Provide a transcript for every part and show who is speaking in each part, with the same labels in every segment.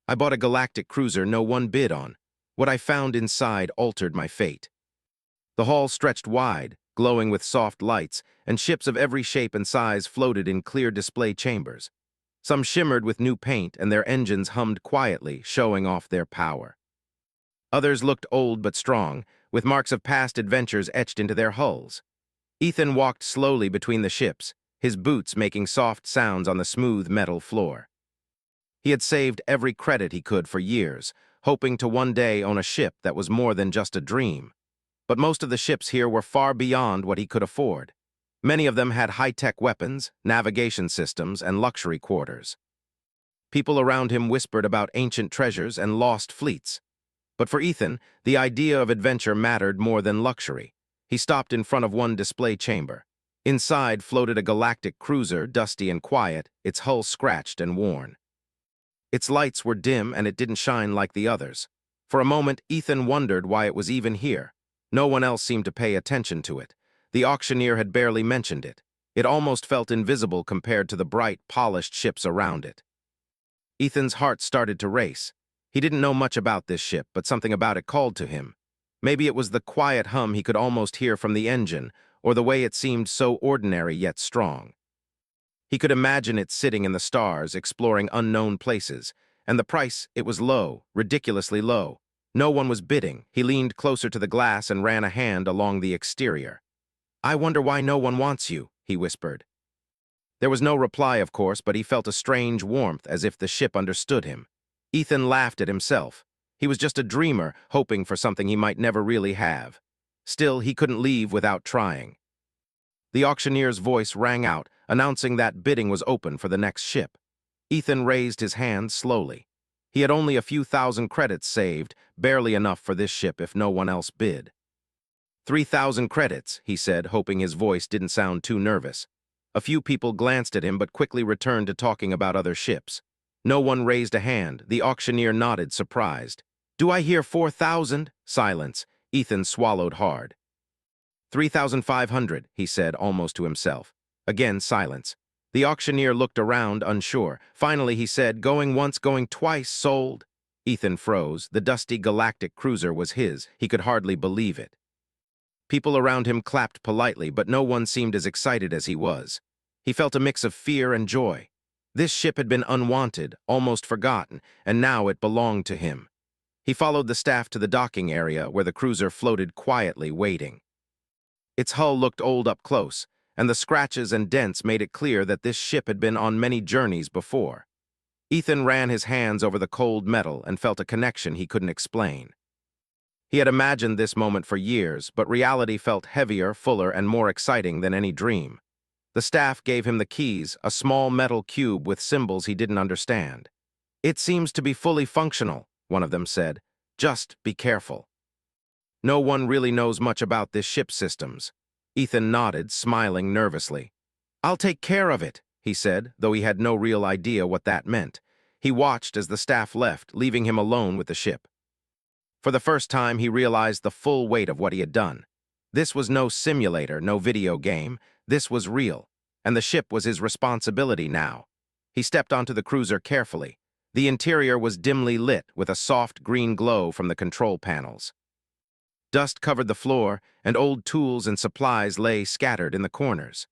Speaker 1: I bought a galactic cruiser no one bid on. What I found inside altered my fate. The hall stretched wide, glowing with soft lights, and ships of every shape and size floated in clear display chambers. Some shimmered with new paint, and their engines hummed quietly, showing off their power. Others looked old but strong, with marks of past adventures etched into their hulls. Ethan walked slowly between the ships, his boots making soft sounds on the smooth metal floor. He had saved every credit he could for years, hoping to one day own a ship that was more than just a dream. But most of the ships here were far beyond what he could afford. Many of them had high-tech weapons, navigation systems, and luxury quarters. People around him whispered about ancient treasures and lost fleets. But for Ethan, the idea of adventure mattered more than luxury. He stopped in front of one display chamber. Inside floated a galactic cruiser, dusty and quiet, its hull scratched and worn. Its lights were dim and it didn't shine like the others. For a moment, Ethan wondered why it was even here. No one else seemed to pay attention to it. The auctioneer had barely mentioned it. It almost felt invisible compared to the bright, polished ships around it. Ethan's heart started to race. He didn't know much about this ship, but something about it called to him. Maybe it was the quiet hum he could almost hear from the engine, or the way it seemed so ordinary yet strong. He could imagine it sitting in the stars, exploring unknown places, and the price, it was low, ridiculously low. No one was bidding. He leaned closer to the glass and ran a hand along the exterior. "I wonder why no one wants you," he whispered. There was no reply, of course, but he felt a strange warmth, as if the ship understood him. Ethan laughed at himself. He was just a dreamer, hoping for something he might never really have. Still, he couldn't leave without trying. The auctioneer's voice rang out, announcing that bidding was open for the next ship. Ethan raised his hand slowly. He had only a few thousand credits saved, barely enough for this ship if no one else bid. 3,000 credits, he said, hoping his voice didn't sound too nervous. A few people glanced at him but quickly returned to talking about other ships. No one raised a hand. The auctioneer nodded, surprised. "Do I hear 4,000? Silence. Ethan swallowed hard. 3,500, he said, almost to himself. Again, silence. The auctioneer looked around, unsure. Finally, he said, "Going once, going twice, sold." Ethan froze. The dusty galactic cruiser was his. He could hardly believe it. People around him clapped politely, but no one seemed as excited as he was. He felt a mix of fear and joy. This ship had been unwanted, almost forgotten, and now it belonged to him. He followed the staff to the docking area, where the cruiser floated quietly, waiting. Its hull looked old up close, and the scratches and dents made it clear that this ship had been on many journeys before. Ethan ran his hands over the cold metal and felt a connection he couldn't explain. He had imagined this moment for years, but reality felt heavier, fuller, and more exciting than any dream. The staff gave him the keys, a small metal cube with symbols he didn't understand. "It seems to be fully functional," one of them said. "Just be careful." No one really knows much about this ship's systems. Ethan nodded, smiling nervously. "I'll take care of it," he said, though he had no real idea what that meant. He watched as the staff left, leaving him alone with the ship. For the first time, he realized the full weight of what he had done. This was no simulator, no video game. This was real, and the ship was his responsibility now. He stepped onto the cruiser carefully. The interior was dimly lit, with a soft green glow from the control panels. Dust covered the floor, and old tools and supplies lay scattered in the corners.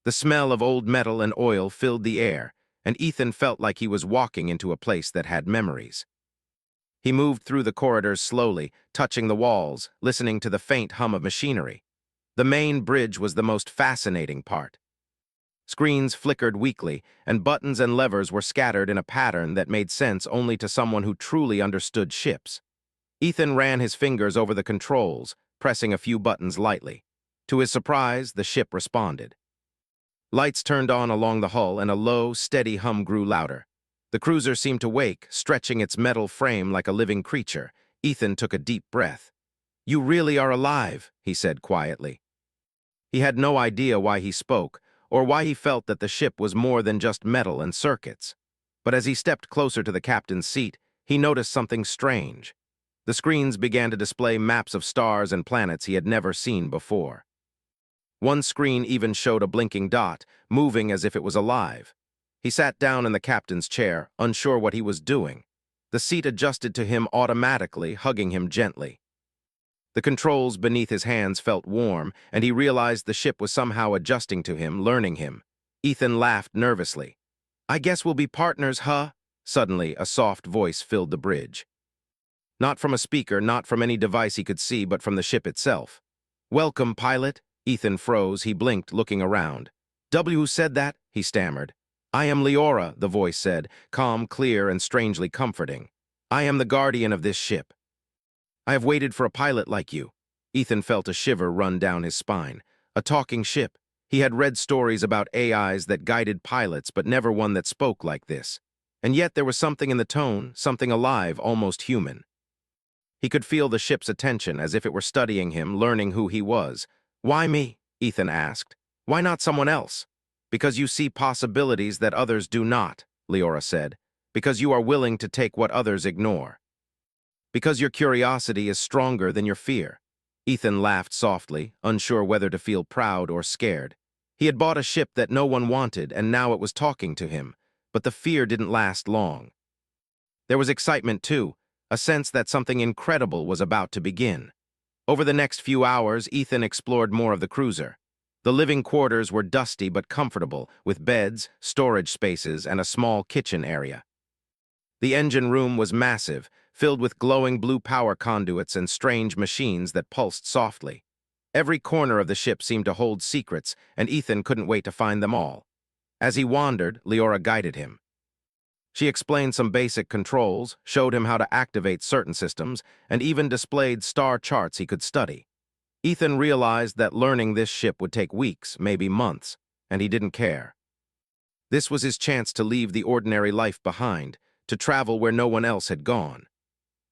Speaker 1: The smell of old metal and oil filled the air, and Ethan felt like he was walking into a place that had memories. He moved through the corridors slowly, touching the walls, listening to the faint hum of machinery. The main bridge was the most fascinating part. Screens flickered weakly, and buttons and levers were scattered in a pattern that made sense only to someone who truly understood ships. Ethan ran his fingers over the controls, pressing a few buttons lightly. To his surprise, the ship responded. Lights turned on along the hull, and a low, steady hum grew louder. The cruiser seemed to wake, stretching its metal frame like a living creature. Ethan took a deep breath. "You really are alive," he said quietly. He had no idea why he spoke, or why he felt that the ship was more than just metal and circuits. But as he stepped closer to the captain's seat, he noticed something strange. The screens began to display maps of stars and planets he had never seen before. One screen even showed a blinking dot, moving as if it was alive. He sat down in the captain's chair, unsure what he was doing. The seat adjusted to him automatically, hugging him gently. The controls beneath his hands felt warm, and he realized the ship was somehow adjusting to him, learning him. Ethan laughed nervously. "I guess we'll be partners, huh?" Suddenly, a soft voice filled the bridge. Not from a speaker, not from any device he could see, but from the ship itself. "Welcome, pilot." Ethan froze. He blinked, looking around. "Who said that?" he stammered. "I am Leora," the voice said, calm, clear, and strangely comforting. "I am the guardian of this ship. I have waited for a pilot like you." Ethan felt a shiver run down his spine. A talking ship. He had read stories about AIs that guided pilots, but never one that spoke like this. And yet there was something in the tone, something alive, almost human. He could feel the ship's attention, as if it were studying him, learning who he was. "Why me?" Ethan asked. "Why not someone else?" "Because you see possibilities that others do not," Leora said. "Because you are willing to take what others ignore. Because your curiosity is stronger than your fear." Ethan laughed softly, unsure whether to feel proud or scared. He had bought a ship that no one wanted, and now it was talking to him. But the fear didn't last long. There was excitement, too, a sense that something incredible was about to begin. Over the next few hours, Ethan explored more of the cruiser. The living quarters were dusty but comfortable, with beds, storage spaces, and a small kitchen area. The engine room was massive, filled with glowing blue power conduits and strange machines that pulsed softly. Every corner of the ship seemed to hold secrets, and Ethan couldn't wait to find them all. As he wandered, Leora guided him. She explained some basic controls, showed him how to activate certain systems, and even displayed star charts he could study. Ethan realized that learning this ship would take weeks, maybe months, and he didn't care. This was his chance to leave the ordinary life behind, to travel where no one else had gone.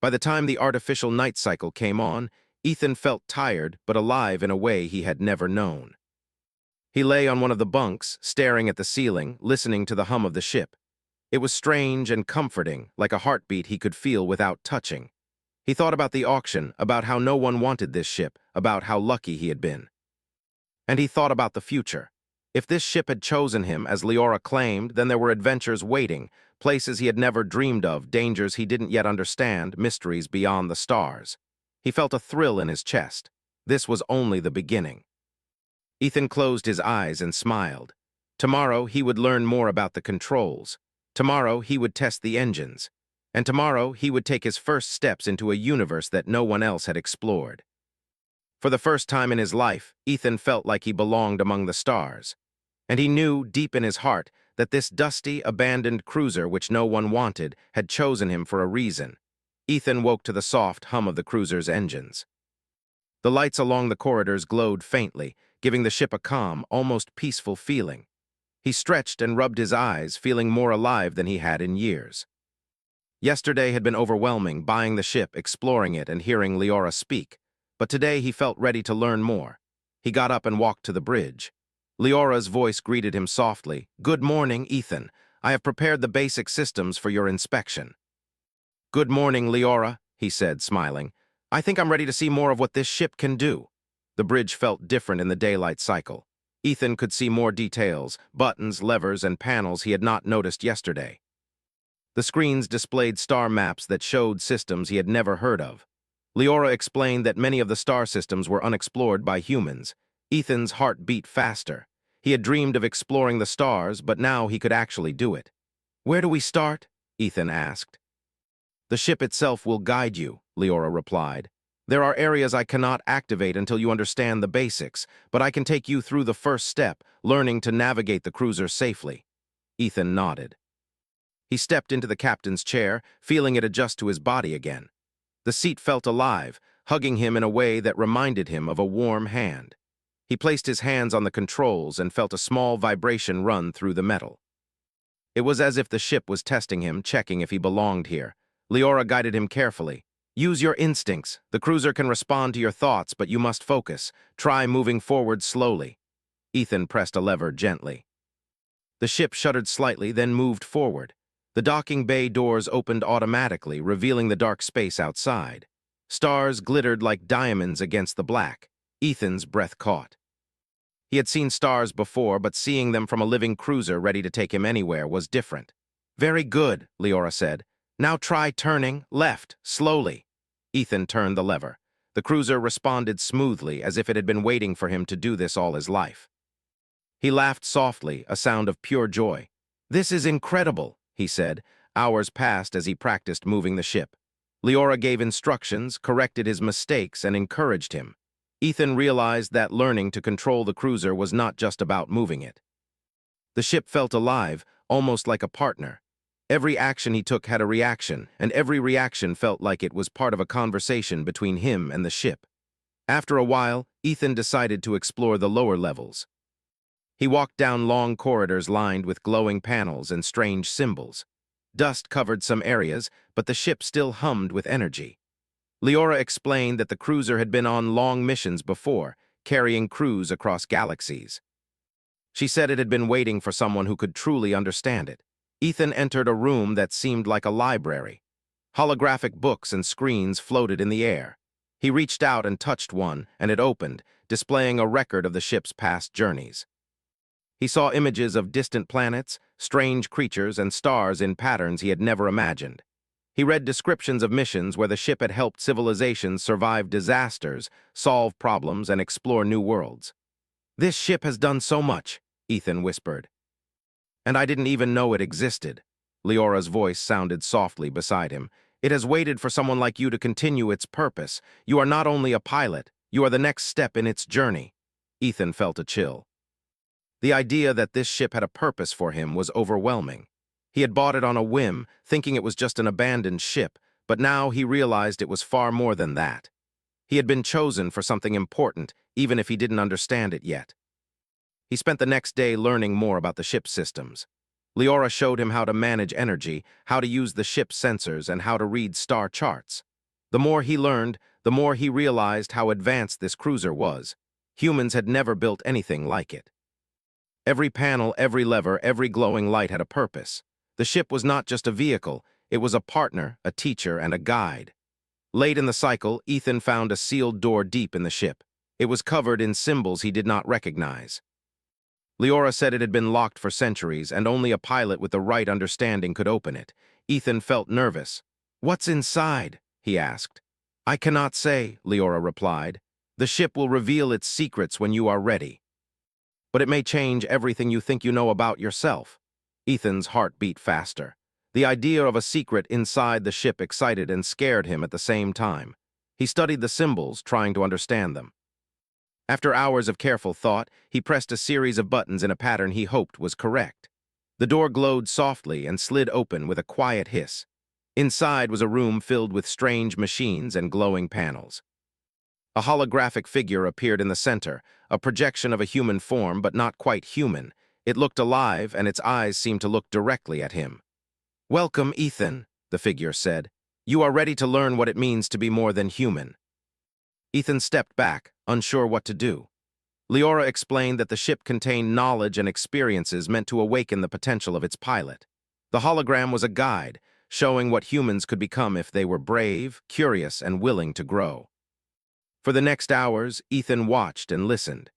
Speaker 1: By the time the artificial night cycle came on, Ethan felt tired but alive in a way he had never known. He lay on one of the bunks, staring at the ceiling, listening to the hum of the ship. It was strange and comforting, like a heartbeat he could feel without touching. He thought about the auction, about how no one wanted this ship, about how lucky he had been. And he thought about the future. If this ship had chosen him, as Leora claimed, then there were adventures waiting, places he had never dreamed of, dangers he didn't yet understand, mysteries beyond the stars. He felt a thrill in his chest. This was only the beginning. Ethan closed his eyes and smiled. Tomorrow he would learn more about the controls. Tomorrow he would test the engines. And tomorrow he would take his first steps into a universe that no one else had explored. For the first time in his life, Ethan felt like he belonged among the stars. And he knew, deep in his heart, that this dusty, abandoned cruiser which no one wanted had chosen him for a reason. Ethan woke to the soft hum of the cruiser's engines. The lights along the corridors glowed faintly, giving the ship a calm, almost peaceful feeling. He stretched and rubbed his eyes, feeling more alive than he had in years. Yesterday had been overwhelming, buying the ship, exploring it, and hearing Leora speak. But today he felt ready to learn more. He got up and walked to the bridge. Leora's voice greeted him softly. "Good morning, Ethan. I have prepared the basic systems for your inspection." "Good morning, Leora," he said, smiling. "I think I'm ready to see more of what this ship can do." The bridge felt different in the daylight cycle. Ethan could see more details, buttons, levers, and panels he had not noticed yesterday. The screens displayed star maps that showed systems he had never heard of. Leora explained that many of the star systems were unexplored by humans. Ethan's heart beat faster. He had dreamed of exploring the stars, but now he could actually do it. "Where do we start?" Ethan asked. "The ship itself will guide you," Leora replied. "There are areas I cannot activate until you understand the basics, but I can take you through the first step, learning to navigate the cruiser safely." Ethan nodded. He stepped into the captain's chair, feeling it adjust to his body again. The seat felt alive, hugging him in a way that reminded him of a warm hand. He placed his hands on the controls and felt a small vibration run through the metal. It was as if the ship was testing him, checking if he belonged here. Leora guided him carefully. "Use your instincts. The cruiser can respond to your thoughts, but you must focus. Try moving forward slowly." Ethan pressed a lever gently. The ship shuddered slightly, then moved forward. The docking bay doors opened automatically, revealing the dark space outside. Stars glittered like diamonds against the black. Ethan's breath caught. He had seen stars before, but seeing them from a living cruiser ready to take him anywhere was different. "Very good," Leora said. Now try turning left, slowly. Ethan turned the lever. The cruiser responded smoothly, as if it had been waiting for him to do this all his life. He laughed softly, a sound of pure joy. "This is incredible," he said. Hours passed as he practiced moving the ship. Leora gave instructions, corrected his mistakes, and encouraged him. Ethan realized that learning to control the cruiser was not just about moving it. The ship felt alive, almost like a partner. Every action he took had a reaction, and every reaction felt like it was part of a conversation between him and the ship. After a while, Ethan decided to explore the lower levels. He walked down long corridors lined with glowing panels and strange symbols. Dust covered some areas, but the ship still hummed with energy. Leora explained that the cruiser had been on long missions before, carrying crews across galaxies. She said it had been waiting for someone who could truly understand it. Ethan entered a room that seemed like a library. Holographic books and screens floated in the air. He reached out and touched one, and it opened, displaying a record of the ship's past journeys. He saw images of distant planets, strange creatures, and stars in patterns he had never imagined. He read descriptions of missions where the ship had helped civilizations survive disasters, solve problems, and explore new worlds. "This ship has done so much," Ethan whispered. "And I didn't even know it existed." Leora's voice sounded softly beside him. "It has waited for someone like you to continue its purpose. You are not only a pilot, you are the next step in its journey." Ethan felt a chill. The idea that this ship had a purpose for him was overwhelming. He had bought it on a whim, thinking it was just an abandoned ship, but now he realized it was far more than that. He had been chosen for something important, even if he didn't understand it yet. He spent the next day learning more about the ship's systems. Leora showed him how to manage energy, how to use the ship's sensors, and how to read star charts. The more he learned, the more he realized how advanced this cruiser was. Humans had never built anything like it. Every panel, every lever, every glowing light had a purpose. The ship was not just a vehicle, it was a partner, a teacher, and a guide. Late in the cycle, Ethan found a sealed door deep in the ship. It was covered in symbols he did not recognize. Leora said it had been locked for centuries, and only a pilot with the right understanding could open it. Ethan felt nervous. "What's inside?" he asked. "I cannot say," Leora replied. "The ship will reveal its secrets when you are ready. But it may change everything you think you know about yourself." Ethan's heart beat faster. The idea of a secret inside the ship excited and scared him at the same time. He studied the symbols, trying to understand them. After hours of careful thought, he pressed a series of buttons in a pattern he hoped was correct. The door glowed softly and slid open with a quiet hiss. Inside was a room filled with strange machines and glowing panels. A holographic figure appeared in the center, a projection of a human form, but not quite human. It looked alive, and its eyes seemed to look directly at him. "Welcome, Ethan," the figure said. "You are ready to learn what it means to be more than human." Ethan stepped back, unsure what to do. Leora explained that the ship contained knowledge and experiences meant to awaken the potential of its pilot. The hologram was a guide, showing what humans could become if they were brave, curious, and willing to grow. For the next hours, Ethan watched and listened.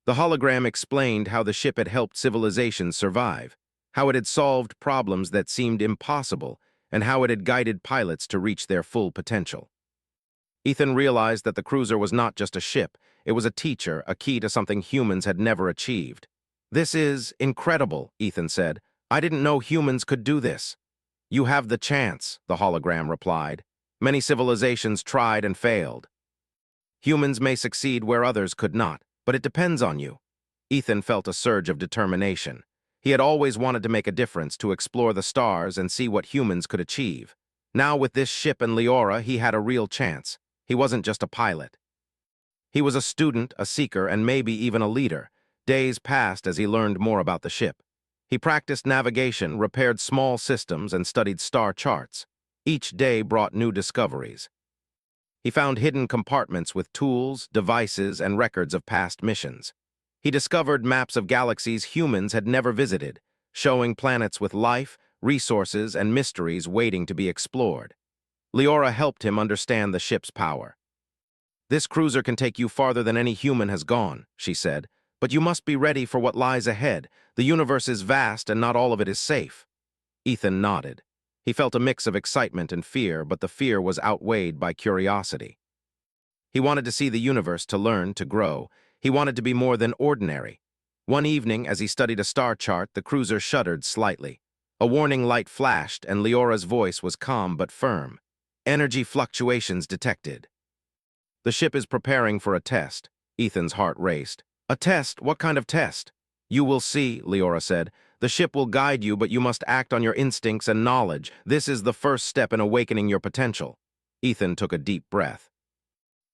Speaker 1: The hologram explained how the ship had helped civilizations survive, how it had solved problems that seemed impossible, and how it had guided pilots to reach their full potential. Ethan realized that the cruiser was not just a ship, it was a teacher, a key to something humans had never achieved. "This is incredible," Ethan said. "I didn't know humans could do this." "You have the chance," the hologram replied. "Many civilizations tried and failed. Humans may succeed where others could not, but it depends on you." Ethan felt a surge of determination. He had always wanted to make a difference, to explore the stars and see what humans could achieve. Now with this ship and Leora, he had a real chance. He wasn't just a pilot. He was a student, a seeker, and maybe even a leader. Days passed as he learned more about the ship. He practiced navigation, repaired small systems, and studied star charts. Each day brought new discoveries. He found hidden compartments with tools, devices, and records of past missions. He discovered maps of galaxies humans had never visited, showing planets with life, resources, and mysteries waiting to be explored. Leora helped him understand the ship's power. "This cruiser can take you farther than any human has gone," she said, "but you must be ready for what lies ahead. The universe is vast and not all of it is safe." Ethan nodded. He felt a mix of excitement and fear, but the fear was outweighed by curiosity. He wanted to see the universe, to learn, to grow. He wanted to be more than ordinary. One evening, as he studied a star chart, the cruiser shuddered slightly. A warning light flashed, and Leora's voice was calm but firm. Energy fluctuations detected. The ship is preparing for a test. Ethan's heart raced. A test? What kind of test? You will see, Leora said. The ship will guide you, but you must act on your instincts and knowledge. This is the first step in awakening your potential. Ethan took a deep breath.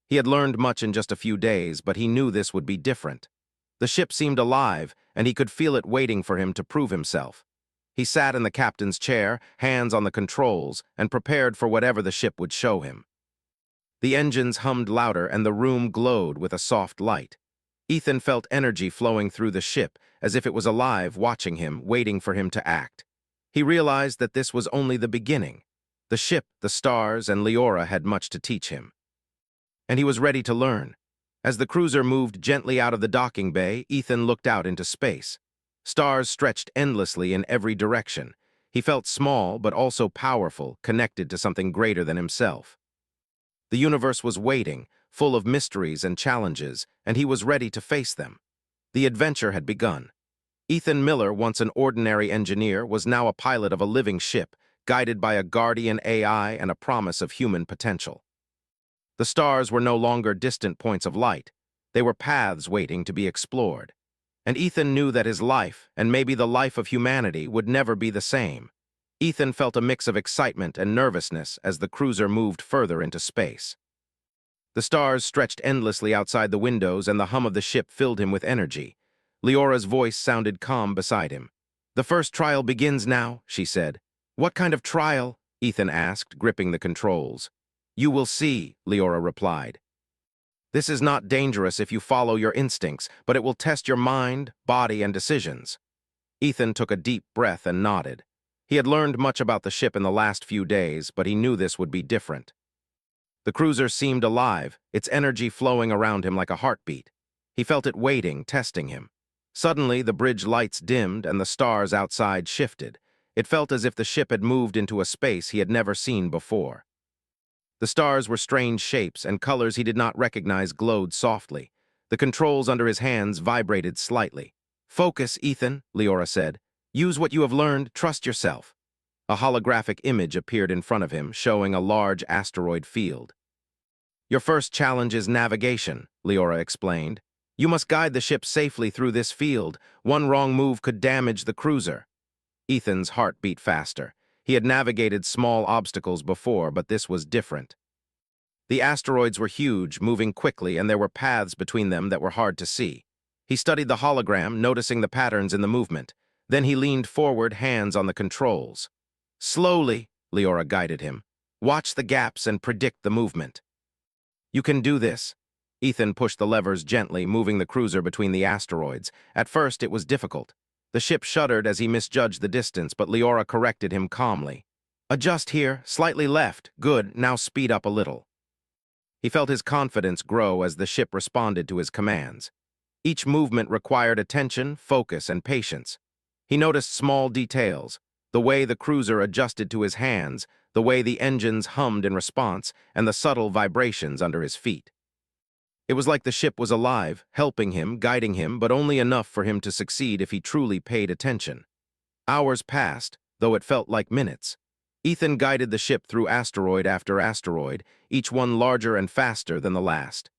Speaker 1: He had learned much in just a few days, but he knew this would be different. The ship seemed alive, and he could feel it waiting for him to prove himself. He sat in the captain's chair, hands on the controls, and prepared for whatever the ship would show him. The engines hummed louder, and the room glowed with a soft light. Ethan felt energy flowing through the ship, as if it was alive, watching him, waiting for him to act. He realized that this was only the beginning. The ship, the stars, and Leora had much to teach him. And he was ready to learn. As the cruiser moved gently out of the docking bay, Ethan looked out into space. Stars stretched endlessly in every direction. He felt small, but also powerful, connected to something greater than himself. The universe was waiting, full of mysteries and challenges, and he was ready to face them. The adventure had begun. Ethan Miller, once an ordinary engineer, was now a pilot of a living ship, guided by a guardian AI and a promise of human potential. The stars were no longer distant points of light. They were paths waiting to be explored. And Ethan knew that his life, and maybe the life of humanity, would never be the same. Ethan felt a mix of excitement and nervousness as the cruiser moved further into space. The stars stretched endlessly outside the windows, and the hum of the ship filled him with energy. Leora's voice sounded calm beside him. "The first trial begins now," she said. "What kind of trial?" Ethan asked, gripping the controls. "You will see," Leora replied. "This is not dangerous if you follow your instincts, but it will test your mind, body, and decisions." Ethan took a deep breath and nodded. He had learned much about the ship in the last few days, but he knew this would be different. The cruiser seemed alive, its energy flowing around him like a heartbeat. He felt it waiting, testing him. Suddenly, the bridge lights dimmed and the stars outside shifted. It felt as if the ship had moved into a space he had never seen before. The stars were strange shapes, and colors he did not recognize glowed softly. The controls under his hands vibrated slightly. "Focus, Ethan," Leora said. "Use what you have learned, trust yourself." A holographic image appeared in front of him, showing a large asteroid field. "Your first challenge is navigation," Leora explained. "You must guide the ship safely through this field. One wrong move could damage the cruiser." Ethan's heart beat faster. He had navigated small obstacles before, but this was different. The asteroids were huge, moving quickly, and there were paths between them that were hard to see. He studied the hologram, noticing the patterns in the movement. Then he leaned forward, hands on the controls. "Slowly," Leora guided him. "Watch the gaps and predict the movement." "You can do this." Ethan pushed the levers gently, moving the cruiser between the asteroids. At first, it was difficult. The ship shuddered as he misjudged the distance, but Leora corrected him calmly. "Adjust here, slightly left. Good, now speed up a little." He felt his confidence grow as the ship responded to his commands. Each movement required attention, focus, and patience. He noticed small details, the way the cruiser adjusted to his hands, the way the engines hummed in response, and the subtle vibrations under his feet. It was like the ship was alive, helping him, guiding him, but only enough for him to succeed if he truly paid attention. Hours passed, though it felt like minutes. Ethan guided the ship through asteroid after asteroid, each one larger and faster than the last.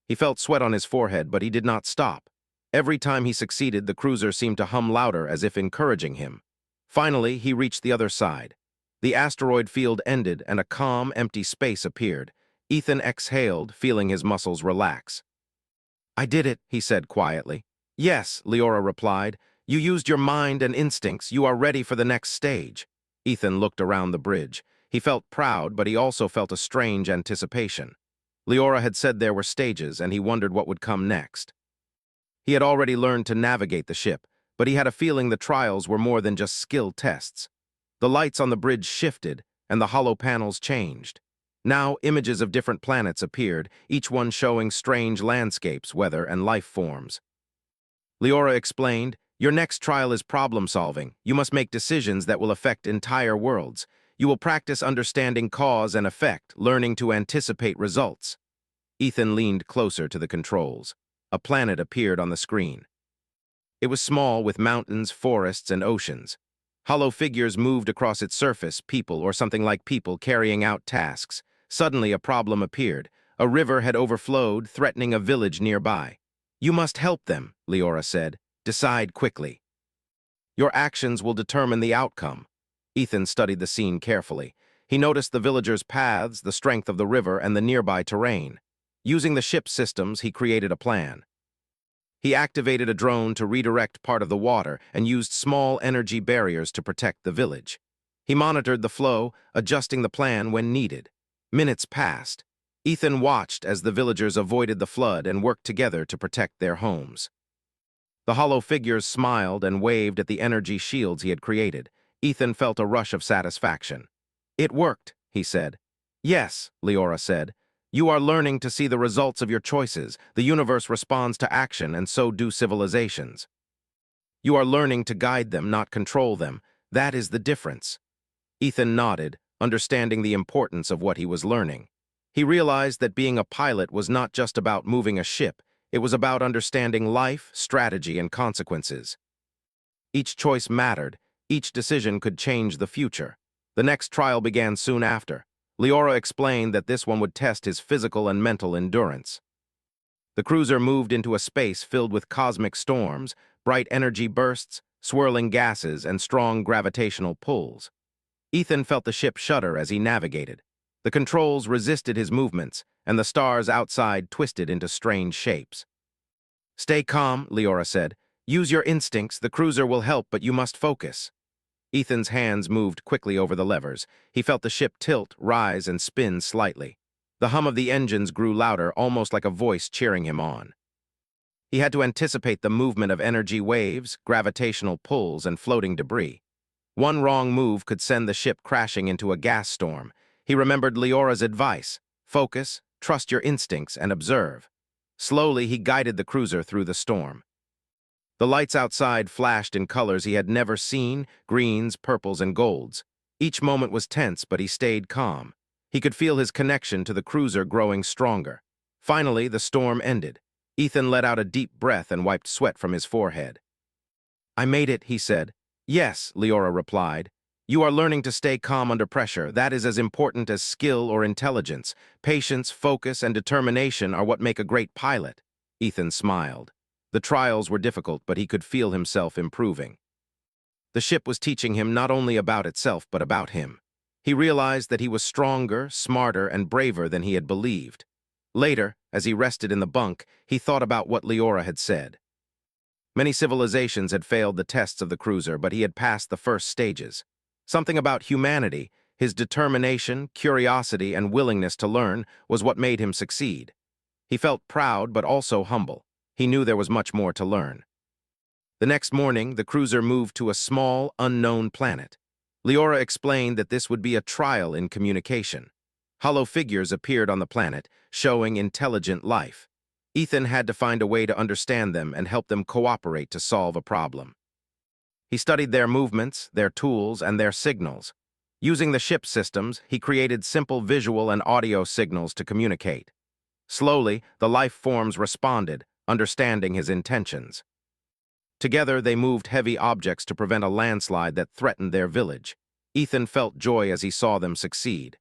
Speaker 1: He felt sweat on his forehead, but he did not stop. Every time he succeeded, the cruiser seemed to hum louder, as if encouraging him. Finally, he reached the other side. The asteroid field ended, and a calm, empty space appeared. Ethan exhaled, feeling his muscles relax. "I did it," he said quietly. "Yes," Leora replied. "You used your mind and instincts. You are ready for the next stage." Ethan looked around the bridge. He felt proud, but he also felt a strange anticipation. Leora had said there were stages, and he wondered what would come next. He had already learned to navigate the ship, but he had a feeling the trials were more than just skill tests. The lights on the bridge shifted, and the hollow panels changed. Now, images of different planets appeared, each one showing strange landscapes, weather, and life forms. Leora explained, Your next trial is problem-solving. You must make decisions that will affect entire worlds. You will practice understanding cause and effect, learning to anticipate results. Ethan leaned closer to the controls. A planet appeared on the screen. It was small, with mountains, forests, and oceans. Hollow figures moved across its surface, people or something like people carrying out tasks. Suddenly, a problem appeared. A river had overflowed, threatening a village nearby. You must help them, Leora said. Decide quickly. Your actions will determine the outcome. Ethan studied the scene carefully. He noticed the villagers' paths, the strength of the river, and the nearby terrain. Using the ship's systems, he created a plan. He activated a drone to redirect part of the water and used small energy barriers to protect the village. He monitored the flow, adjusting the plan when needed. Minutes passed. Ethan watched as the villagers avoided the flood and worked together to protect their homes. The hollow figures smiled and waved at the energy shields he had created. Ethan felt a rush of satisfaction. It worked, he said. Yes, Leora said. You are learning to see the results of your choices. The universe responds to action, and so do civilizations. You are learning to guide them, not control them. That is the difference. Ethan nodded, understanding the importance of what he was learning. He realized that being a pilot was not just about moving a ship. It was about understanding life, strategy, and consequences. Each choice mattered. Each decision could change the future. The next trial began soon after. Leora explained that this one would test his physical and mental endurance. The cruiser moved into a space filled with cosmic storms, bright energy bursts, swirling gases, and strong gravitational pulls. Ethan felt the ship shudder as he navigated. The controls resisted his movements, and the stars outside twisted into strange shapes. Stay calm, Leora said. Use your instincts. The cruiser will help, but you must focus. Ethan's hands moved quickly over the levers. He felt the ship tilt, rise, and spin slightly. The hum of the engines grew louder, almost like a voice cheering him on. He had to anticipate the movement of energy waves, gravitational pulls, and floating debris. One wrong move could send the ship crashing into a gas storm. He remembered Leora's advice: focus, trust your instincts, and observe. Slowly, he guided the cruiser through the storm. The lights outside flashed in colors he had never seen: greens, purples, and golds. Each moment was tense, but he stayed calm. He could feel his connection to the cruiser growing stronger. Finally, the storm ended. Ethan let out a deep breath and wiped sweat from his forehead. I made it, he said. Yes, Leora replied. You are learning to stay calm under pressure. That is as important as skill or intelligence. Patience, focus, and determination are what make a great pilot. Ethan smiled. The trials were difficult, but he could feel himself improving. The ship was teaching him not only about itself, but about him. He realized that he was stronger, smarter, and braver than he had believed. Later, as he rested in the bunk, he thought about what Leora had said. Many civilizations had failed the tests of the cruiser, but he had passed the first stages. Something about humanity, his determination, curiosity, and willingness to learn, was what made him succeed. He felt proud, but also humble. He knew there was much more to learn. The next morning, the cruiser moved to a small, unknown planet. Leora explained that this would be a trial in communication. Hollow figures appeared on the planet, showing intelligent life. Ethan had to find a way to understand them and help them cooperate to solve a problem. He studied their movements, their tools, and their signals. Using the ship systems, he created simple visual and audio signals to communicate. Slowly, the life forms responded, understanding his intentions. Together, they moved heavy objects to prevent a landslide that threatened their village. Ethan felt joy as he saw them succeed.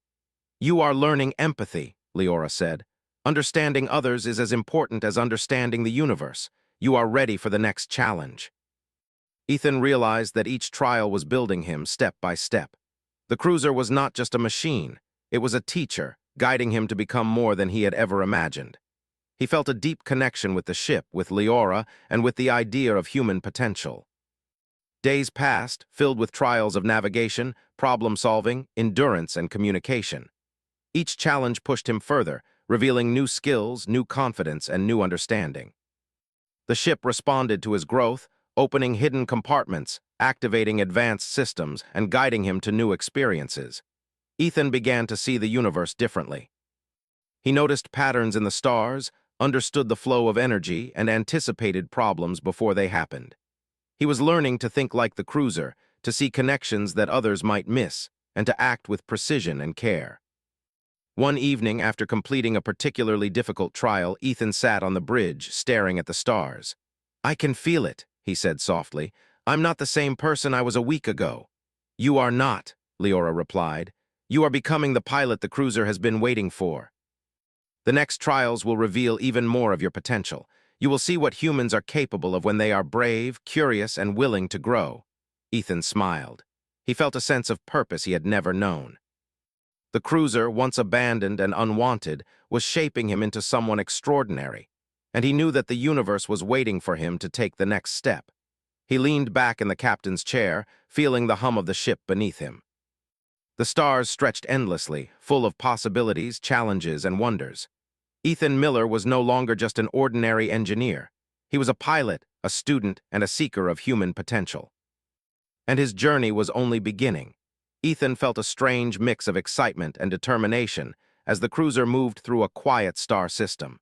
Speaker 1: You are learning empathy, Leora said. Understanding others is as important as understanding the universe. You are ready for the next challenge. Ethan realized that each trial was building him step by step. The cruiser was not just a machine. It was a teacher, guiding him to become more than he had ever imagined. He felt a deep connection with the ship, with Leora, and with the idea of human potential. Days passed, filled with trials of navigation, problem-solving, endurance, and communication. Each challenge pushed him further, revealing new skills, new confidence, and new understanding. The ship responded to his growth, opening hidden compartments, activating advanced systems, and guiding him to new experiences. Ethan began to see the universe differently. He noticed patterns in the stars, understood the flow of energy, and anticipated problems before they happened. He was learning to think like the cruiser, to see connections that others might miss, and to act with precision and care. One evening, after completing a particularly difficult trial, Ethan sat on the bridge, staring at the stars. "I can feel it," he said softly. "I'm not the same person I was a week ago." "You are not," Leora replied. "You are becoming the pilot the cruiser has been waiting for. The next trials will reveal even more of your potential. You will see what humans are capable of when they are brave, curious, and willing to grow." Ethan smiled. He felt a sense of purpose he had never known. The cruiser, once abandoned and unwanted, was shaping him into someone extraordinary, and he knew that the universe was waiting for him to take the next step. He leaned back in the captain's chair, feeling the hum of the ship beneath him. The stars stretched endlessly, full of possibilities, challenges, and wonders. Ethan Miller was no longer just an ordinary engineer. He was a pilot, a student, and a seeker of human potential. And his journey was only beginning. Ethan felt a strange mix of excitement and determination as the cruiser moved through a quiet star system.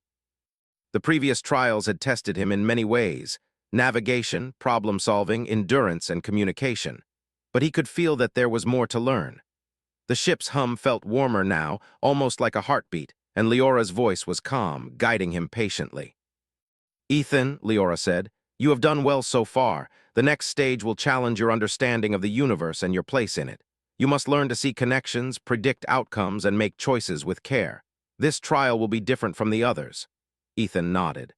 Speaker 1: The previous trials had tested him in many ways: navigation, problem-solving, endurance, and communication. But he could feel that there was more to learn. The ship's hum felt warmer now, almost like a heartbeat, and Leora's voice was calm, guiding him patiently. "Ethan," Leora said, "you have done well so far. The next stage will challenge your understanding of the universe and your place in it. You must learn to see connections, predict outcomes, and make choices with care. This trial will be different from the others." Ethan nodded.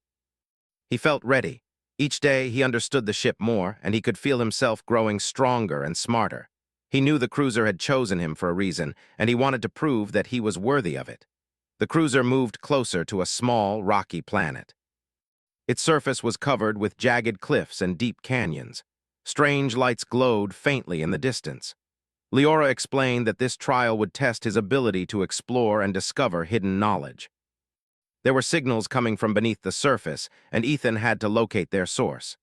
Speaker 1: He felt ready. Each day he understood the ship more, and he could feel himself growing stronger and smarter. He knew the cruiser had chosen him for a reason, and he wanted to prove that he was worthy of it. The cruiser moved closer to a small, rocky planet. Its surface was covered with jagged cliffs and deep canyons. Strange lights glowed faintly in the distance. Leora explained that this trial would test his ability to explore and discover hidden knowledge. There were signals coming from beneath the surface, and Ethan had to locate their source.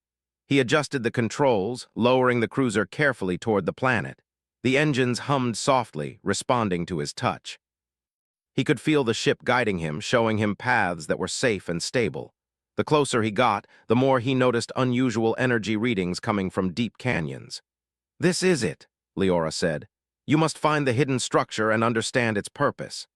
Speaker 1: He adjusted the controls, lowering the cruiser carefully toward the planet. The engines hummed softly, responding to his touch. He could feel the ship guiding him, showing him paths that were safe and stable. The closer he got, the more he noticed unusual energy readings coming from deep canyons. "This is it," Leora said. "You must find the hidden structure and understand its purpose.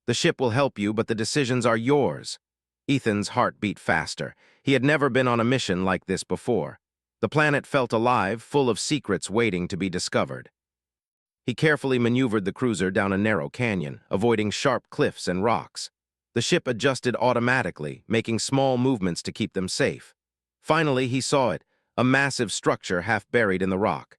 Speaker 1: The ship will help you, but the decisions are yours." Ethan's heart beat faster. He had never been on a mission like this before. The planet felt alive, full of secrets waiting to be discovered. He carefully maneuvered the cruiser down a narrow canyon, avoiding sharp cliffs and rocks. The ship adjusted automatically, making small movements to keep them safe. Finally, he saw it, a massive structure half buried in the rock.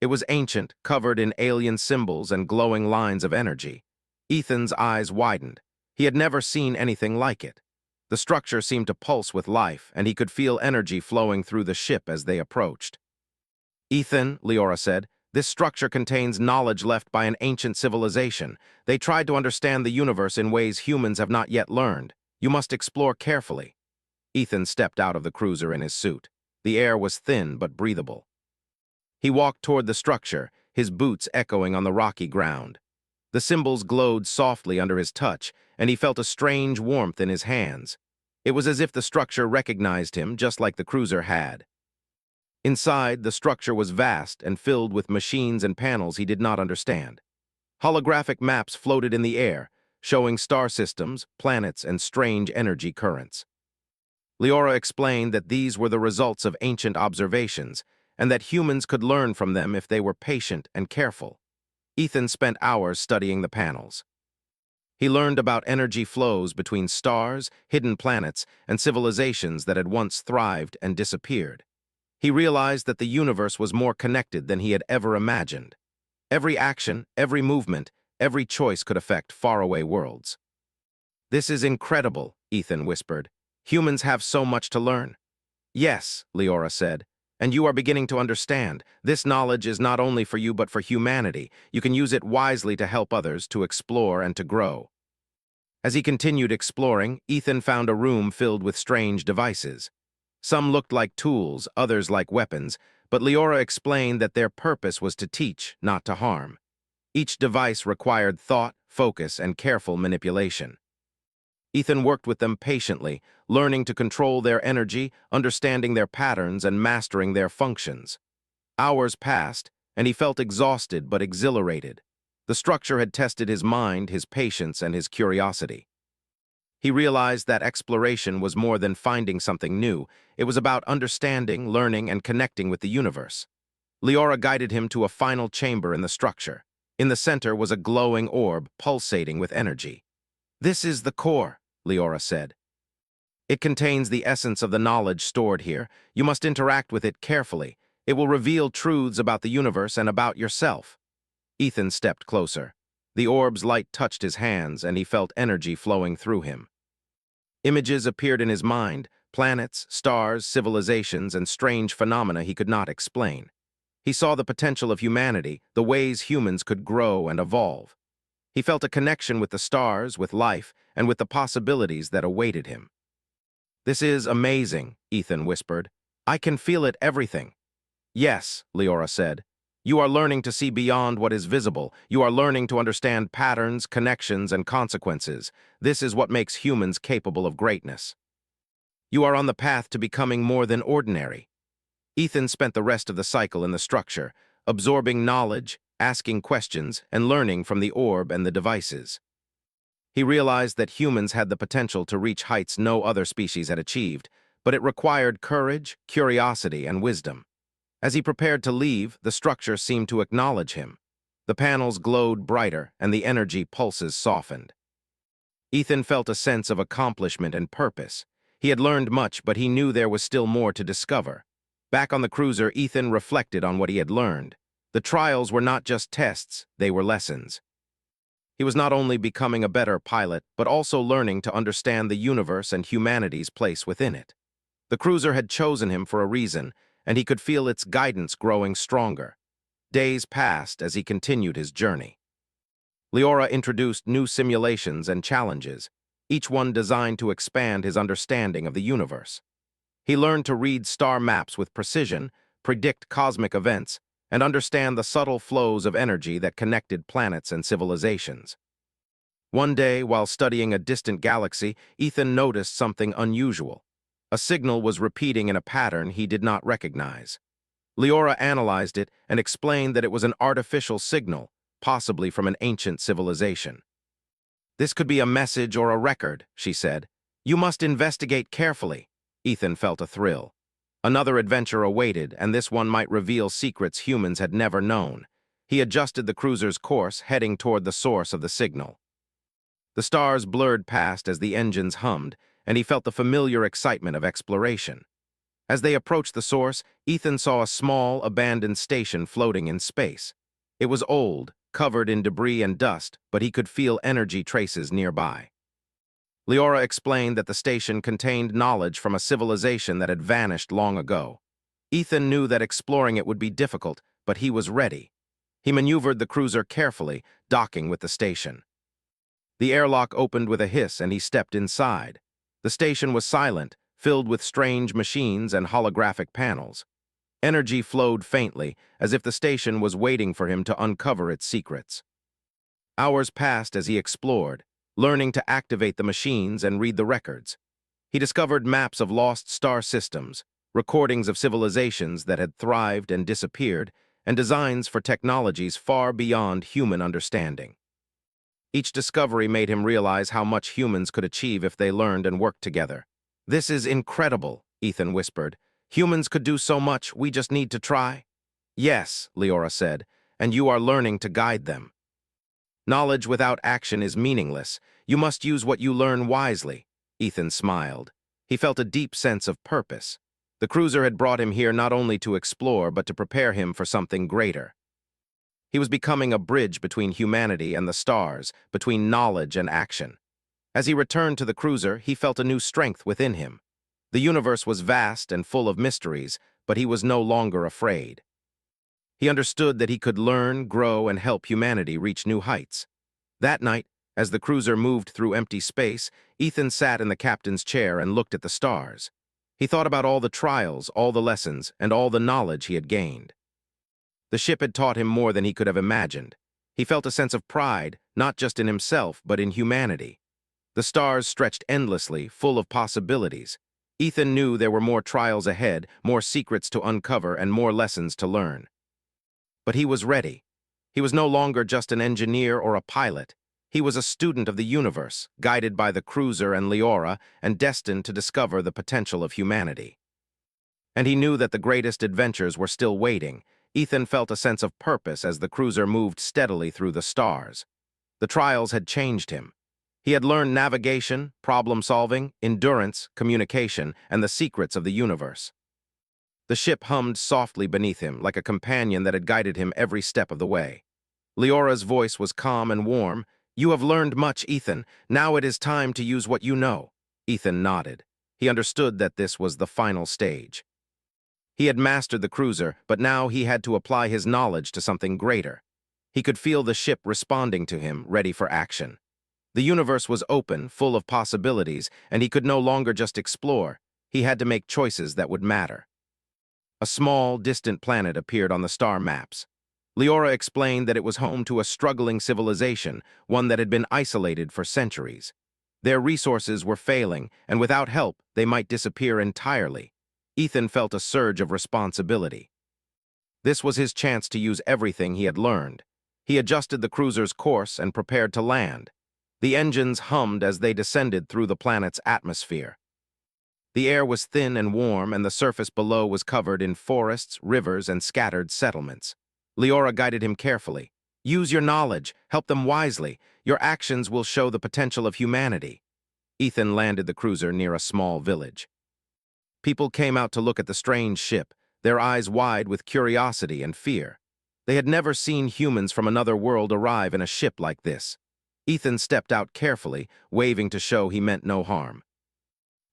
Speaker 1: It was ancient, covered in alien symbols and glowing lines of energy. Ethan's eyes widened. He had never seen anything like it. The structure seemed to pulse with life, and he could feel energy flowing through the ship as they approached. "Ethan," Leora said, "this structure contains knowledge left by an ancient civilization. They tried to understand the universe in ways humans have not yet learned. You must explore carefully." Ethan stepped out of the cruiser in his suit. The air was thin but breathable. He walked toward the structure, his boots echoing on the rocky ground. The symbols glowed softly under his touch, and he felt a strange warmth in his hands. It was as if the structure recognized him, just like the cruiser had. Inside, the structure was vast and filled with machines and panels he did not understand. Holographic maps floated in the air, showing star systems, planets, and strange energy currents. Leora explained that these were the results of ancient observations, and that humans could learn from them if they were patient and careful. Ethan spent hours studying the panels. He learned about energy flows between stars, hidden planets, and civilizations that had once thrived and disappeared. He realized that the universe was more connected than he had ever imagined. Every action, every movement, every choice could affect faraway worlds. "This is incredible," Ethan whispered. "Humans have so much to learn." "Yes," Leora said, "and you are beginning to understand. This knowledge is not only for you but for humanity. You can use it wisely to help others, to explore and to grow." As he continued exploring, Ethan found a room filled with strange devices. Some looked like tools, others like weapons, but Leora explained that their purpose was to teach, not to harm. Each device required thought, focus, and careful manipulation. Ethan worked with them patiently, learning to control their energy, understanding their patterns, and mastering their functions. Hours passed, and he felt exhausted but exhilarated. The structure had tested his mind, his patience, and his curiosity. He realized that exploration was more than finding something new. It was about understanding, learning, and connecting with the universe. Leora guided him to a final chamber in the structure. In the center was a glowing orb, pulsating with energy. "This is the core," Leora said. "It contains the essence of the knowledge stored here. You must interact with it carefully. It will reveal truths about the universe and about yourself." Ethan stepped closer. The orb's light touched his hands, and he felt energy flowing through him. Images appeared in his mind, planets, stars, civilizations, and strange phenomena he could not explain. He saw the potential of humanity, the ways humans could grow and evolve. He felt a connection with the stars, with life, and with the possibilities that awaited him. "This is amazing," Ethan whispered. "I can feel it, everything." "Yes," Leora said. "You are learning to see beyond what is visible. You are learning to understand patterns, connections, and consequences. This is what makes humans capable of greatness. You are on the path to becoming more than ordinary." Ethan spent the rest of the cycle in the structure, absorbing knowledge, asking questions, and learning from the orb and the devices. He realized that humans had the potential to reach heights no other species had achieved, but it required courage, curiosity, and wisdom. As he prepared to leave, the structure seemed to acknowledge him. The panels glowed brighter, and the energy pulses softened. Ethan felt a sense of accomplishment and purpose. He had learned much, but he knew there was still more to discover. Back on the cruiser, Ethan reflected on what he had learned. The trials were not just tests, they were lessons. He was not only becoming a better pilot, but also learning to understand the universe and humanity's place within it. The cruiser had chosen him for a reason, and he could feel its guidance growing stronger. Days passed as he continued his journey. Leora introduced new simulations and challenges, each one designed to expand his understanding of the universe. He learned to read star maps with precision, predict cosmic events, and understand the subtle flows of energy that connected planets and civilizations. One day, while studying a distant galaxy, Ethan noticed something unusual. A signal was repeating in a pattern he did not recognize. Leora analyzed it and explained that it was an artificial signal, possibly from an ancient civilization. "This could be a message or a record," she said. "You must investigate carefully." Ethan felt a thrill. Another adventure awaited, and this one might reveal secrets humans had never known. He adjusted the cruiser's course, heading toward the source of the signal. The stars blurred past as the engines hummed, and he felt the familiar excitement of exploration. As they approached the source, Ethan saw a small, abandoned station floating in space. It was old, covered in debris and dust, but he could feel energy traces nearby. Leora explained that the station contained knowledge from a civilization that had vanished long ago. Ethan knew that exploring it would be difficult, but he was ready. He maneuvered the cruiser carefully, docking with the station. The airlock opened with a hiss, and he stepped inside. The station was silent, filled with strange machines and holographic panels. Energy flowed faintly, as if the station was waiting for him to uncover its secrets. Hours passed as he explored, learning to activate the machines and read the records. He discovered maps of lost star systems, recordings of civilizations that had thrived and disappeared, and designs for technologies far beyond human understanding. Each discovery made him realize how much humans could achieve if they learned and worked together. "This is incredible," Ethan whispered. "Humans could do so much, we just need to try." "Yes," Leora said, "and you are learning to guide them." "Knowledge without action is meaningless. You must use what you learn wisely." Ethan smiled. He felt a deep sense of purpose. The cruiser had brought him here not only to explore, but to prepare him for something greater. He was becoming a bridge between humanity and the stars, between knowledge and action. As he returned to the cruiser, he felt a new strength within him. The universe was vast and full of mysteries, but he was no longer afraid. He understood that he could learn, grow, and help humanity reach new heights. That night, as the cruiser moved through empty space, Ethan sat in the captain's chair and looked at the stars. He thought about all the trials, all the lessons, and all the knowledge he had gained. The ship had taught him more than he could have imagined. He felt a sense of pride, not just in himself, but in humanity. The stars stretched endlessly, full of possibilities. Ethan knew there were more trials ahead, more secrets to uncover, and more lessons to learn. But he was ready. He was no longer just an engineer or a pilot. He was a student of the universe, guided by the cruiser and Leora, and destined to discover the potential of humanity. And he knew that the greatest adventures were still waiting. Ethan felt a sense of purpose as the cruiser moved steadily through the stars. The trials had changed him. He had learned navigation, problem-solving, endurance, communication, and the secrets of the universe. The ship hummed softly beneath him, like a companion that had guided him every step of the way. Leora's voice was calm and warm. "You have learned much, Ethan. Now it is time to use what you know." Ethan nodded. He understood that this was the final stage. He had mastered the cruiser, but now he had to apply his knowledge to something greater. He could feel the ship responding to him, ready for action. The universe was open, full of possibilities, and he could no longer just explore. He had to make choices that would matter. A small, distant planet appeared on the star maps. Leora explained that it was home to a struggling civilization, one that had been isolated for centuries. Their resources were failing, and without help, they might disappear entirely. Ethan felt a surge of responsibility. This was his chance to use everything he had learned. He adjusted the cruiser's course and prepared to land. The engines hummed as they descended through the planet's atmosphere. The air was thin and warm, and the surface below was covered in forests, rivers, and scattered settlements. Leora guided him carefully. "Use your knowledge, help them wisely. Your actions will show the potential of humanity." Ethan landed the cruiser near a small village. People came out to look at the strange ship, their eyes wide with curiosity and fear. They had never seen humans from another world arrive in a ship like this. Ethan stepped out carefully, waving to show he meant no harm.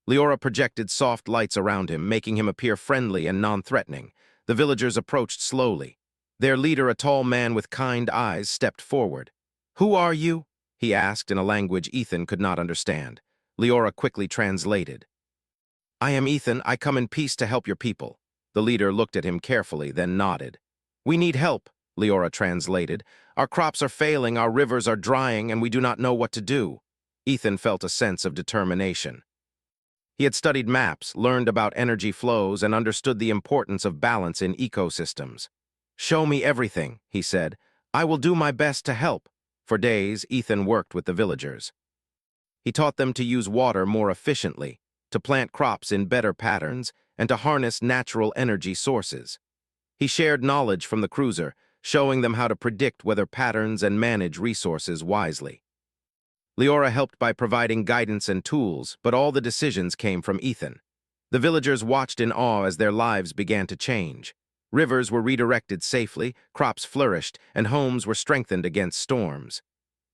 Speaker 1: Leora projected soft lights around him, making him appear friendly and non-threatening. The villagers approached slowly. Their leader, a tall man with kind eyes, stepped forward. "Who are you?" he asked in a language Ethan could not understand. Leora quickly translated. "I am Ethan. I come in peace to help your people." The leader looked at him carefully, then nodded. "We need help," Leora translated. "Our crops are failing, our rivers are drying, and we do not know what to do." Ethan felt a sense of determination. He had studied maps, learned about energy flows, and understood the importance of balance in ecosystems. "Show me everything," he said. "I will do my best to help." For days, Ethan worked with the villagers. He taught them to use water more efficiently, to plant crops in better patterns, and to harness natural energy sources. He shared knowledge from the cruiser, showing them how to predict weather patterns and manage resources wisely. Leora helped by providing guidance and tools, but all the decisions came from Ethan. The villagers watched in awe as their lives began to change. Rivers were redirected safely, crops flourished, and homes were strengthened against storms.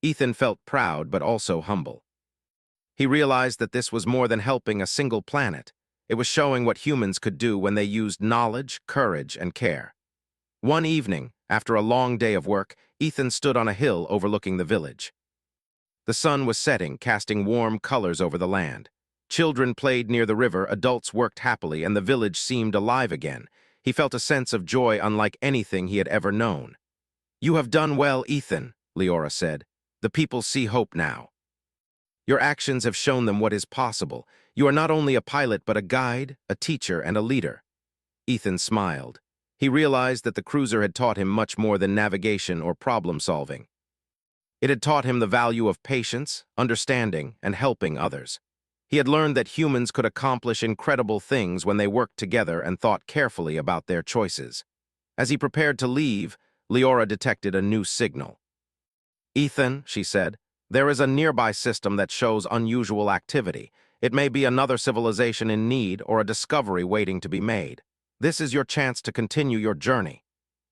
Speaker 1: Ethan felt proud but also humble. He realized that this was more than helping a single planet. It was showing what humans could do when they used knowledge, courage, and care. One evening, after a long day of work, Ethan stood on a hill overlooking the village. The sun was setting, casting warm colors over the land. Children played near the river, adults worked happily, and the village seemed alive again. He felt a sense of joy unlike anything he had ever known. "You have done well, Ethan," Leora said. "The people see hope now. Your actions have shown them what is possible. You are not only a pilot, but a guide, a teacher, and a leader." Ethan smiled. He realized that the cruiser had taught him much more than navigation or problem-solving. It had taught him the value of patience, understanding, and helping others. He had learned that humans could accomplish incredible things when they worked together and thought carefully about their choices. As he prepared to leave, Leora detected a new signal. "Ethan," she said, "there is a nearby system that shows unusual activity. It may be another civilization in need or a discovery waiting to be made. This is your chance to continue your journey."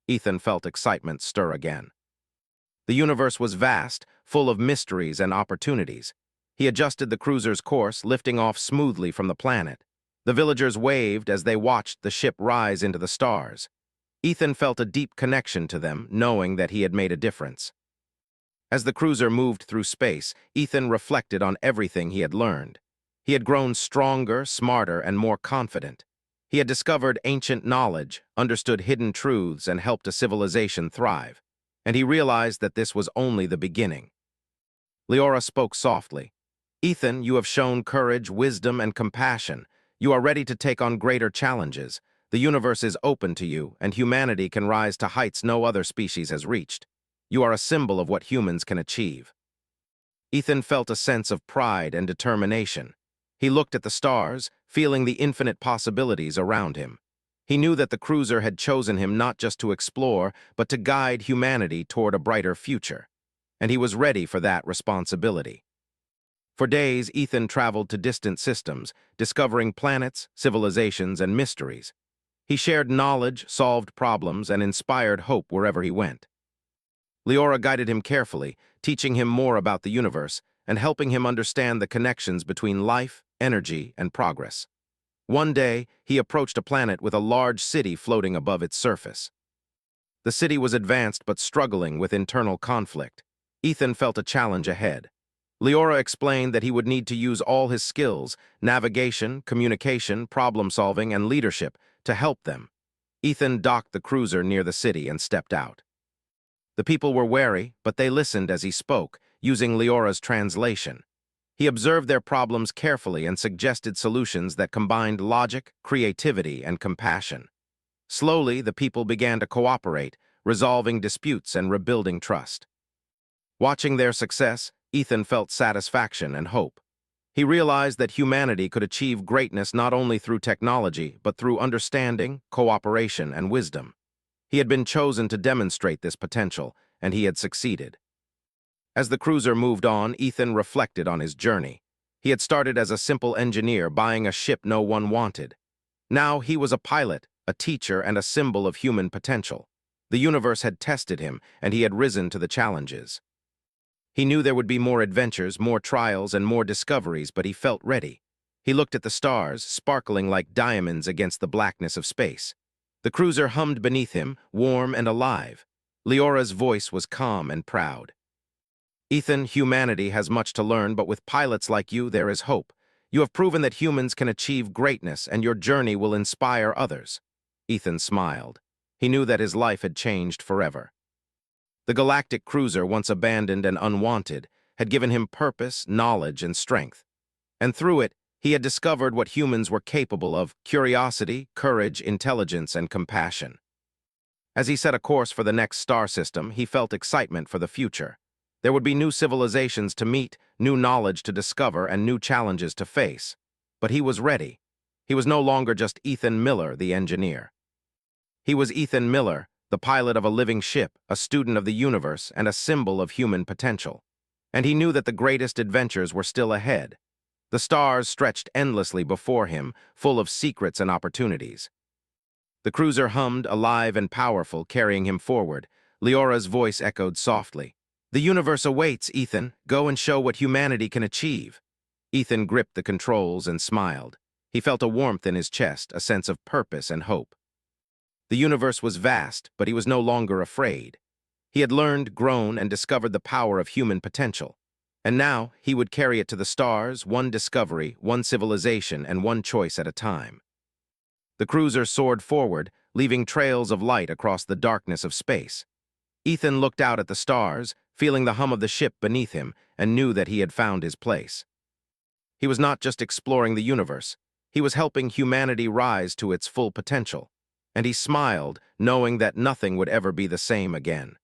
Speaker 1: Ethan felt excitement stir again. The universe was vast, full of mysteries and opportunities. He adjusted the cruiser's course, lifting off smoothly from the planet. The villagers waved as they watched the ship rise into the stars. Ethan felt a deep connection to them, knowing that he had made a difference. As the cruiser moved through space, Ethan reflected on everything he had learned. He had grown stronger, smarter, and more confident. He had discovered ancient knowledge, understood hidden truths, and helped a civilization thrive. And he realized that this was only the beginning. Leora spoke softly. Ethan, you have shown courage, wisdom, and compassion. You are ready to take on greater challenges. The universe is open to you, and humanity can rise to heights no other species has reached. You are a symbol of what humans can achieve. Ethan felt a sense of pride and determination. He looked at the stars, feeling the infinite possibilities around him. He knew that the cruiser had chosen him not just to explore, but to guide humanity toward a brighter future. And he was ready for that responsibility. For days, Ethan traveled to distant systems, discovering planets, civilizations, and mysteries. He shared knowledge, solved problems, and inspired hope wherever he went. Leora guided him carefully, teaching him more about the universe and helping him understand the connections between life, energy, and progress. One day, he approached a planet with a large city floating above its surface. The city was advanced but struggling with internal conflict. Ethan felt a challenge ahead. Leora explained that he would need to use all his skills, navigation, communication, problem-solving, and leadership, to help them. Ethan docked the cruiser near the city and stepped out. The people were wary, but they listened as he spoke, using Leora's translation. He observed their problems carefully and suggested solutions that combined logic, creativity, and compassion. Slowly, the people began to cooperate, resolving disputes and rebuilding trust. Watching their success, Ethan felt satisfaction and hope. He realized that humanity could achieve greatness not only through technology, but through understanding, cooperation, and wisdom. He had been chosen to demonstrate this potential, and he had succeeded. As the cruiser moved on, Ethan reflected on his journey. He had started as a simple engineer buying a ship no one wanted. Now he was a pilot, a teacher, and a symbol of human potential. The universe had tested him, and he had risen to the challenges. He knew there would be more adventures, more trials, and more discoveries, but he felt ready. He looked at the stars, sparkling like diamonds against the blackness of space. The cruiser hummed beneath him, warm and alive. Leora's voice was calm and proud. Ethan, humanity has much to learn, but with pilots like you, there is hope. You have proven that humans can achieve greatness, and your journey will inspire others. Ethan smiled. He knew that his life had changed forever. The galactic cruiser, once abandoned and unwanted, had given him purpose, knowledge, and strength. And through it, he had discovered what humans were capable of: curiosity, courage, intelligence, and compassion. As he set a course for the next star system, he felt excitement for the future. There would be new civilizations to meet, new knowledge to discover, and new challenges to face. But he was ready. He was no longer just Ethan Miller, the engineer. He was Ethan Miller, the pilot of a living ship, a student of the universe, and a symbol of human potential. And he knew that the greatest adventures were still ahead. The stars stretched endlessly before him, full of secrets and opportunities. The cruiser hummed, alive and powerful, carrying him forward. Leora's voice echoed softly. "The universe awaits, Ethan. Go and show what humanity can achieve." Ethan gripped the controls and smiled. He felt a warmth in his chest, a sense of purpose and hope. The universe was vast, but he was no longer afraid. He had learned, grown, and discovered the power of human potential. And now, he would carry it to the stars, one discovery, one civilization, and one choice at a time. The cruiser soared forward, leaving trails of light across the darkness of space. Ethan looked out at the stars, feeling the hum of the ship beneath him, and knew that he had found his place. He was not just exploring the universe. He was helping humanity rise to its full potential. And he smiled, knowing that nothing would ever be the same again.